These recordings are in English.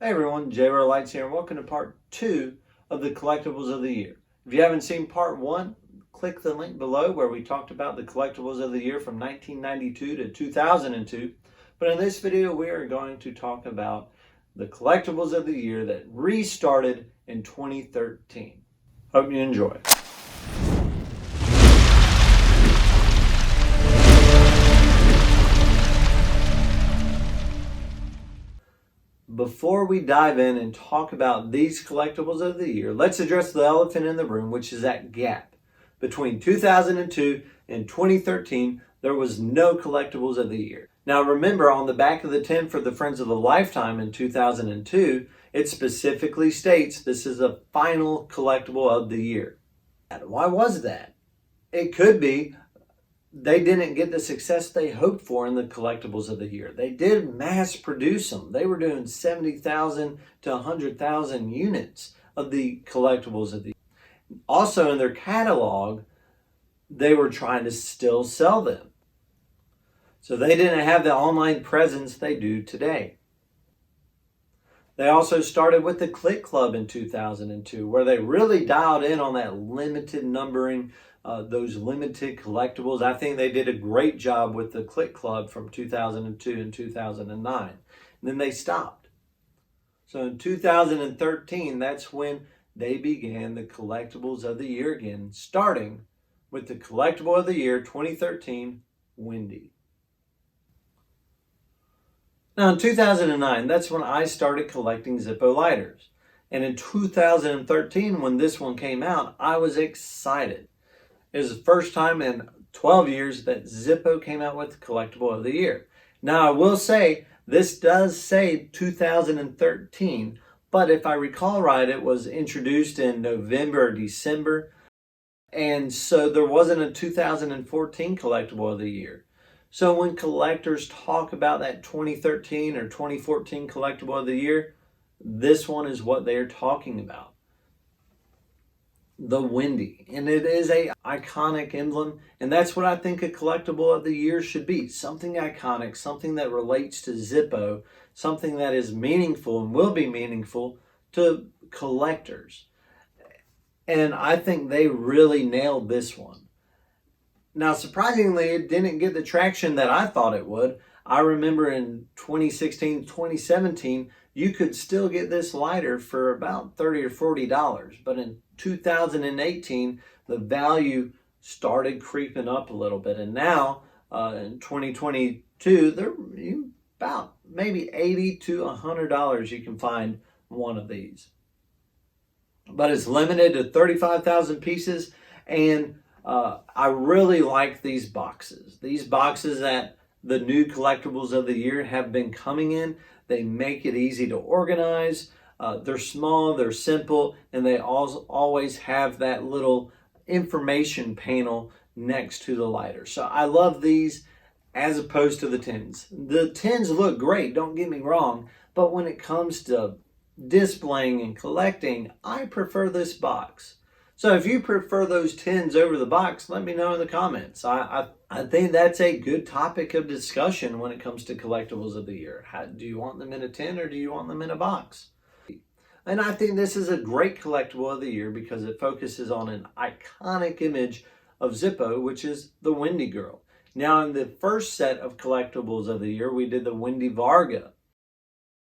Hey everyone, JRO Lights here, and welcome to part 2 of the Collectibles of the Year. If you haven't seen part 1, click the link below where we talked about the Collectibles of the Year from 1992 to 2002. But in this video, we are going to talk about the Collectibles of the Year that restarted in 2013. Hope you enjoy. Before we dive in and talk about these collectibles of the year, let's address the elephant in the room, which is that gap. Between 2002 and 2013, there was no collectibles of the year. Now remember, on the back of the tin for the Friends of the Lifetime in 2002, it specifically states this is a final collectible of the year. Why was that? It could be they didn't get the success they hoped for in the collectibles of the year. They did mass produce them. They were doing 70,000 to 100,000 units of the collectibles of the year. Also in their catalog, they were trying to still sell them. So they didn't have the online presence they do today. They also started with the Click Club in 2002, where they really dialed in on that limited numbering, those limited collectibles. I think they did a great job with the Click Club from 2002 and 2009. And then they stopped. So in 2013, that's when they began the Collectibles of the Year again, starting with the Collectible of the Year 2013, Wendy. Now in 2009, that's when I started collecting Zippo lighters. And in 2013, when this one came out, I was excited. It was the first time in 12 years that Zippo came out with the Collectible of the Year. Now I will say, this does say 2013, but if I recall right, it was introduced in November or December. And so there wasn't a 2014 Collectible of the Year. So when collectors talk about that 2013 or 2014 Collectible of the Year, this one is what they're talking about. The Wendy. And it is a iconic emblem, and that's what I think a Collectible of the Year should be. Something iconic, something that relates to Zippo, something that is meaningful and will be meaningful to collectors. And I think they really nailed this one. Now, surprisingly, it didn't get the traction that I thought it would. I remember in 2016, 2017, you could still get this lighter for about $30 or $40. But in 2018, the value started creeping up a little bit. And now, in 2022, they're about maybe $80 to $100 you can find one of these. But it's limited to 35,000 pieces, and I really like these boxes. These boxes that the new Collectibles of the Year have been coming in. They make it easy to organize. They're small, they're simple, and they always have that little information panel next to the lighter. So I love these as opposed to the tins. The tins look great, don't get me wrong, but when it comes to displaying and collecting, I prefer this box. So if you prefer those tins over the box, let me know in the comments. I think that's a good topic of discussion when it comes to Collectibles of the Year. Do you want them in a tin or do you want them in a box? And I think this is a great Collectible of the Year because it focuses on an iconic image of Zippo, which is the Wendy girl. Now in the first set of Collectibles of the Year, we did the Wendy Varga.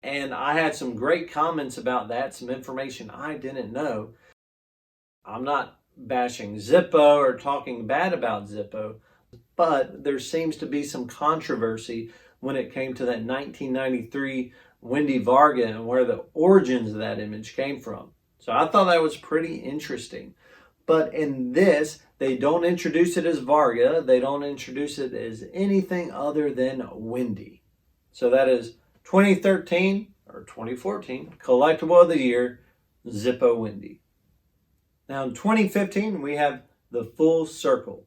And I had some great comments about that, some information I didn't know. I'm not bashing Zippo or talking bad about Zippo, but there seems to be some controversy when it came to that 1993 Wendy Varga and where the origins of that image came from. So I thought that was pretty interesting. But in this, they don't introduce it as Varga. They don't introduce it as anything other than Wendy. So that is 2013 or 2014 Collectible of the Year, Zippo Wendy. Now in 2015, we have the Full Circle.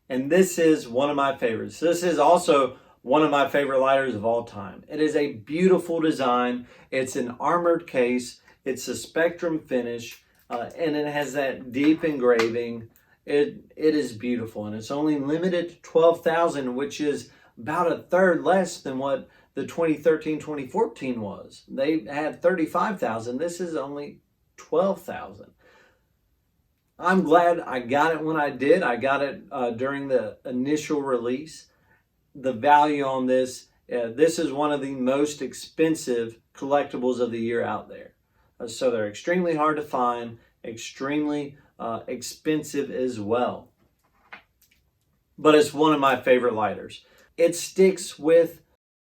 And this is one of my favorites. This is also one of my favorite lighters of all time. It is a beautiful design. It's an armored case. It's a spectrum finish. And it has that deep engraving. It is beautiful. And it's only limited to 12,000, which is about a third less than what the 2013-2014 was. They had 35,000. This is only 12,000. I'm glad I got it when I did. I got it during the initial release. The value on this, this is one of the most expensive collectibles of the year out there. So they're extremely hard to find, extremely expensive as well. But it's one of my favorite lighters. It sticks with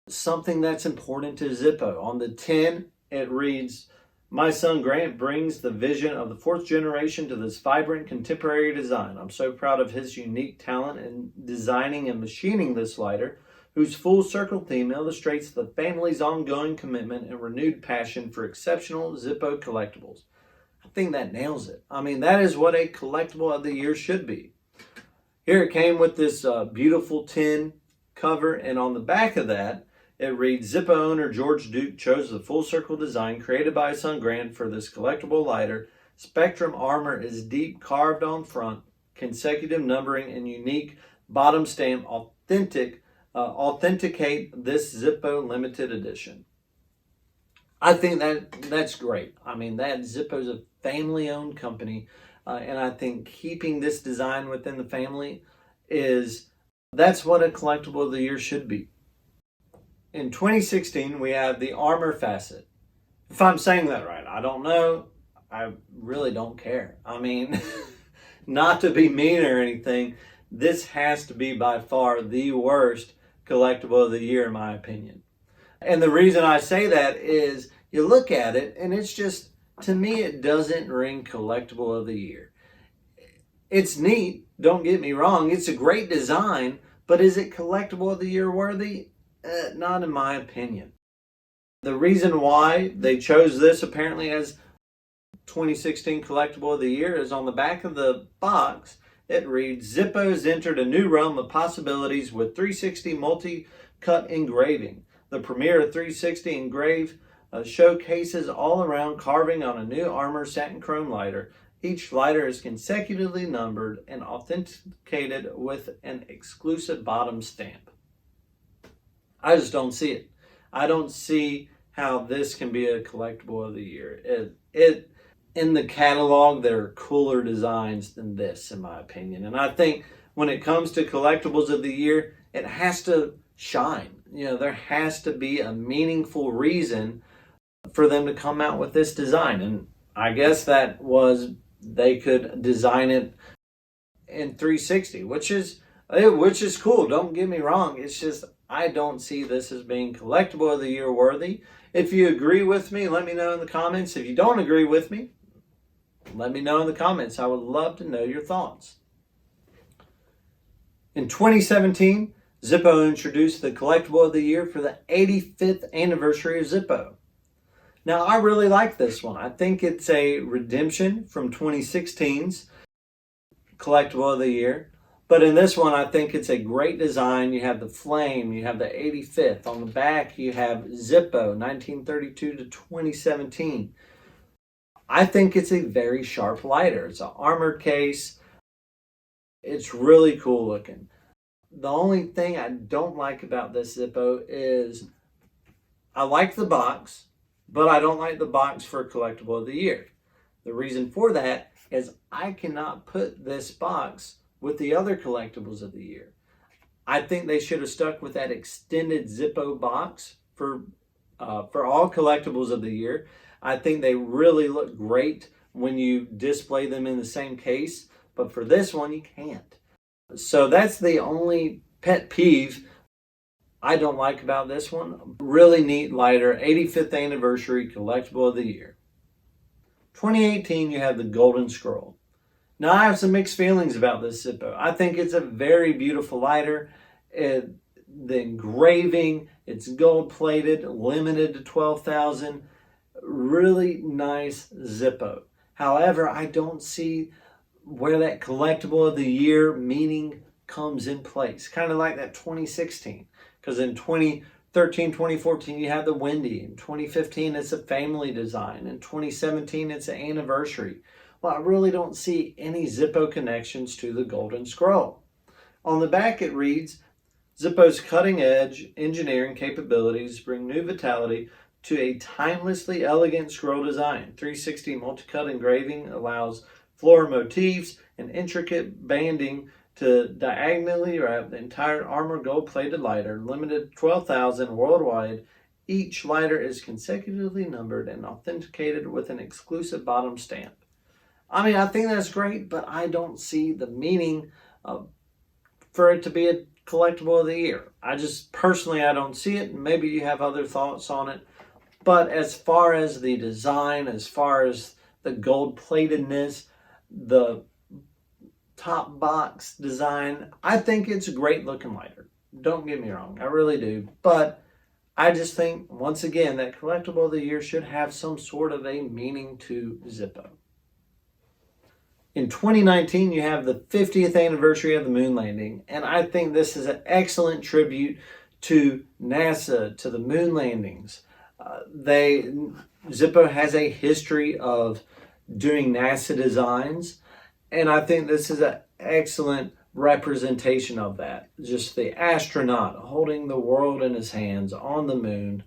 something that's important to Zippo. On the tin, it reads, "My son Grant brings the vision of the fourth generation to this vibrant contemporary design. I'm so proud of his unique talent in designing and machining this lighter, whose full circle theme illustrates the family's ongoing commitment and renewed passion for exceptional Zippo collectibles." I think that nails it. I mean, that is what a collectible of the year should be. Here it came with this beautiful tin cover, and on the back of that, it reads, "Zippo owner George Duke chose the full circle design created by his son Grant for this collectible lighter. Spectrum armor is deep carved on front, consecutive numbering and unique bottom stamp authenticate this Zippo limited edition." I think that's great. I mean, that Zippo's a family-owned company, and I think keeping this design within the family that's what a collectible of the year should be. In 2016, we have the Armor Facet. If I'm saying that right, I don't know. I really don't care. I mean, not to be mean or anything, this has to be by far the worst collectible of the year, in my opinion. And the reason I say that is you look at it and it's just, to me, it doesn't ring collectible of the year. It's neat, don't get me wrong. It's a great design, but is it collectible of the year worthy? Not in my opinion. The reason why they chose this apparently as 2016 collectible of the year is on the back of the box. It reads, "Zippo's entered a new realm of possibilities with 360 multi-cut engraving. The premiere of 360 Engrave showcases all-around carving on a new armor satin chrome lighter. Each lighter is consecutively numbered and authenticated with an exclusive bottom stamp." I just don't see it. I don't see how this can be a collectible of the year. In the catalog, there are cooler designs than this, in my opinion. And I think when it comes to collectibles of the year, it has to shine. There has to be a meaningful reason for them to come out with this design. And I guess that was they could design it in 360, which is cool. Don't get me wrong. It's just I don't see this as being collectible of the year worthy. If you agree with me, let me know in the comments. If you don't agree with me, let me know in the comments. I would love to know your thoughts. In 2017, Zippo introduced the collectible of the year for the 85th anniversary of Zippo. Now, I really like this one. I think it's a redemption from 2016's collectible of the year. But in this one, I think it's a great design. You have the flame, you have the 85th. On the back, you have Zippo, 1932 to 2017. I think it's a very sharp lighter. It's an armored case. It's really cool looking. The only thing I don't like about this Zippo is I like the box, but I don't like the box for collectible of the year. The reason for that is I cannot put this box with the other collectibles of the year. I think they should have stuck with that extended Zippo box for all collectibles of the year. I think they really look great when you display them in the same case, but for this one, you can't. So that's the only pet peeve I don't like about this one. Really neat lighter, 85th anniversary collectible of the year. 2018, you have the Golden Scroll. Now, I have some mixed feelings about this Zippo. I think it's a very beautiful lighter. The engraving, it's gold-plated, limited to 12,000. Really nice Zippo. However, I don't see where that collectible of the year meaning comes in place. Kind of like that 2016. Because in 2013, 2014, you have the Wendy. In 2015, it's a family design. In 2017, it's an anniversary. Well, I really don't see any Zippo connections to the Golden Scroll. On the back, it reads, Zippo's cutting-edge engineering capabilities bring new vitality to a timelessly elegant scroll design. 360 multi-cut engraving allows floral motifs and intricate banding to diagonally wrap the entire armor gold-plated lighter. Limited 12,000 worldwide. Each lighter is consecutively numbered and authenticated with an exclusive bottom stamp. I mean, I think that's great, but I don't see the meaning for it to be a collectible of the year. I don't see it. Maybe you have other thoughts on it. But as far as the design, as far as the gold platedness, the top box design, I think it's a great looking lighter. Don't get me wrong, I really do. But I just think, once again, that collectible of the year should have some sort of a meaning to Zippo. In 2019, you have the 50th anniversary of the moon landing, and I think this is an excellent tribute to NASA, to the moon landings. Zippo has a history of doing NASA designs, and I think this is an excellent representation of that. Just the astronaut holding the world in his hands on the moon.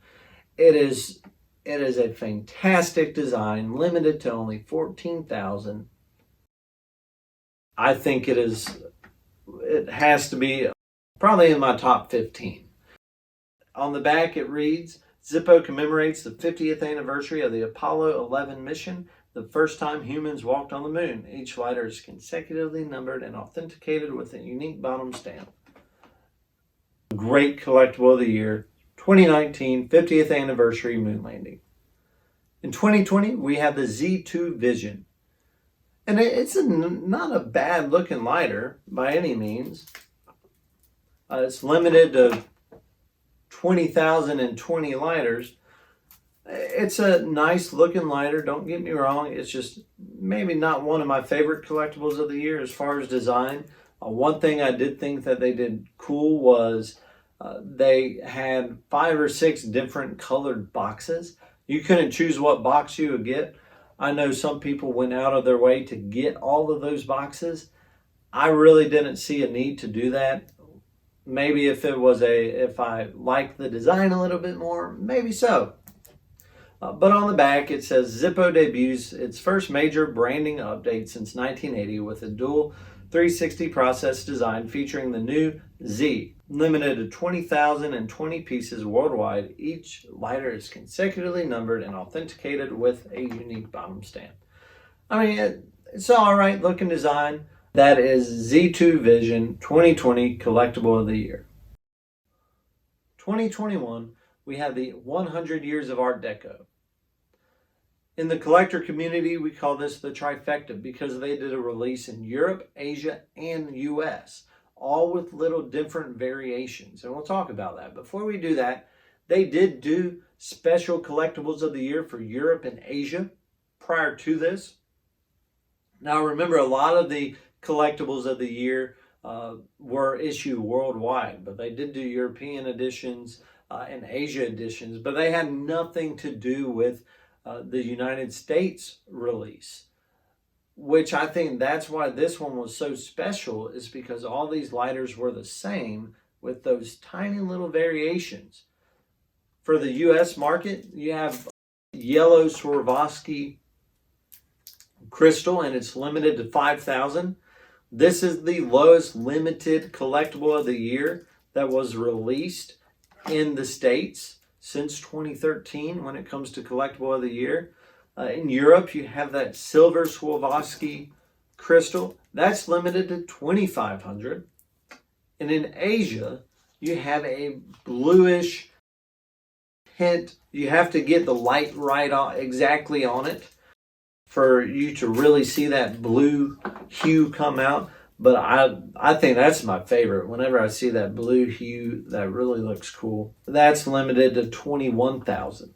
It is a fantastic design, limited to only 14,000. I think it has to be probably in my top 15. On the back it reads, Zippo commemorates the 50th anniversary of the Apollo 11 mission, the first time humans walked on the moon. Each lighter is consecutively numbered and authenticated with a unique bottom stamp. Great collectible of the year, 2019 50th anniversary moon landing. In 2020, we have the Z2 Vision. And it's not a bad looking lighter by any means. It's limited to 20,020 lighters. It's a nice looking lighter, don't get me wrong. It's just maybe not one of my favorite collectibles of the year as far as design. One thing I did think that they did cool was they had 5 or 6 different colored boxes. You couldn't choose what box you would get. I know some people went out of their way to get all of those boxes. I really didn't see a need to do that. Maybe if I liked the design a little bit more, maybe so. But on the back it says Zippo debuts its first major branding update since 1980 with a dual 360 process design featuring the new Z. Limited to 20,020 pieces worldwide, each lighter is consecutively numbered and authenticated with a unique bottom stamp. I mean, it's all right looking design. That is Z2 Vision 2020 Collectible of the Year. 2021, we have the 100 Years of Art Deco. In the collector community, we call this the trifecta because they did a release in Europe, Asia, and US, all with little different variations. And we'll talk about that. Before we do that, they did do special collectibles of the year for Europe and Asia prior to this. Now remember, a lot of the collectibles of the year were issued worldwide, but they did do European editions and Asia editions, but they had nothing to do with the United States release, which I think that's why this one was so special, is because all these lighters were the same with those tiny little variations. For the US market, you have yellow Swarovski crystal, and it's limited to 5,000. This is the lowest limited collectible of the year that was released in the States since 2013 when it comes to collectible of the year. In Europe, you have that silver Swarovski crystal. That's limited to 2,500. And in Asia, you have a bluish hint. You have to get the light right on, exactly on it for you to really see that blue hue come out. But I think that's my favorite. Whenever I see that blue hue, that really looks cool. That's limited to 21,000.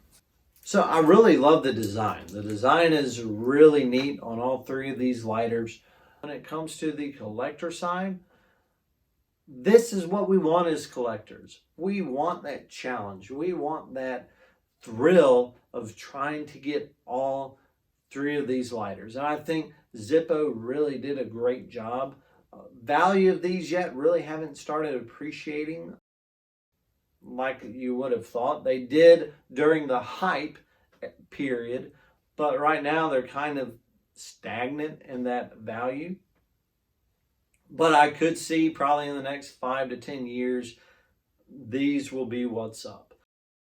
So I really love the design. The design is really neat on all 3 of these lighters. When it comes to the collector side, this is what we want as collectors. We want that challenge. We want that thrill of trying to get all 3 of these lighters. And I think Zippo really did a great job. Value of these yet really haven't started appreciating like you would have thought. They did during the hype period, but right now they're kind of stagnant in that value. But I could see probably in the next 5 to 10 years, these will be what's up.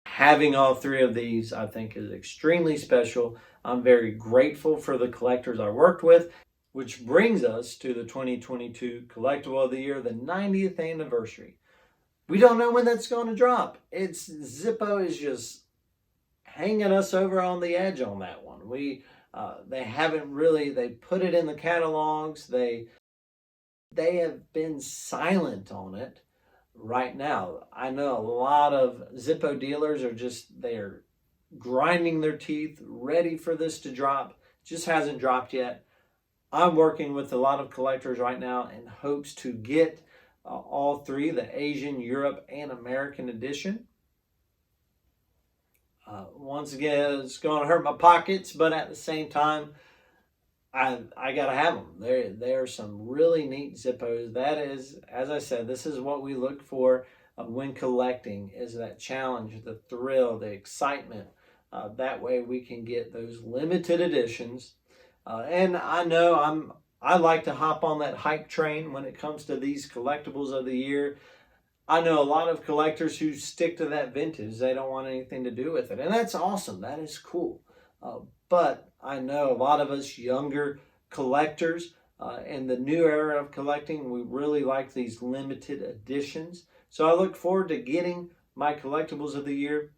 Having all three of these, I think, is extremely special. I'm very grateful for the collectors I worked with, which brings us to the 2022 Collectible of the Year, the 90th anniversary. We don't know when that's going to drop. It's Zippo is just hanging us over on the edge on that one. They haven't really, they put it in the catalogs. They have been silent on it right now. I know a lot of Zippo dealers are they're grinding their teeth, ready for this to drop. Just hasn't dropped yet. I'm working with a lot of collectors right now in hopes to get all three, the Asian, Europe, and American edition. Once again, it's going to hurt my pockets, but at the same time, I got to have them. There are some really neat Zippos. That is, as I said, this is what we look for when collecting, is that challenge, the thrill, the excitement. That way we can get those limited editions. And I know I like to hop on that hype train when it comes to these collectibles of the year. I know a lot of collectors who stick to that vintage. They don't want anything to do with it. And that's awesome. That is cool. But I know a lot of us younger collectors in the new era of collecting, we really like these limited editions. So I look forward to getting my collectibles of the year.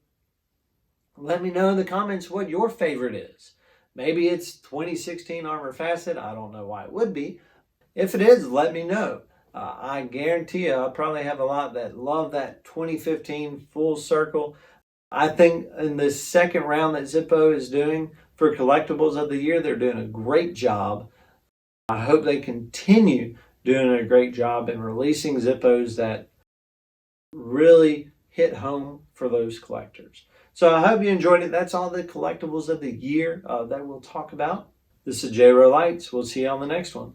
Let me know in the comments what your favorite is. Maybe it's 2016 Armor Facet. I don't know why it would be. If it is, let me know. I guarantee you I'll probably have a lot that love that 2015 Full Circle. I think in the second round that Zippo is doing for collectibles of the year, they're doing a great job. I hope they continue doing a great job in releasing Zippos that really hit home for those collectors. So I hope you enjoyed it. That's all the collectibles of the year that we'll talk about. This is JRO Lights. We'll see you on the next one.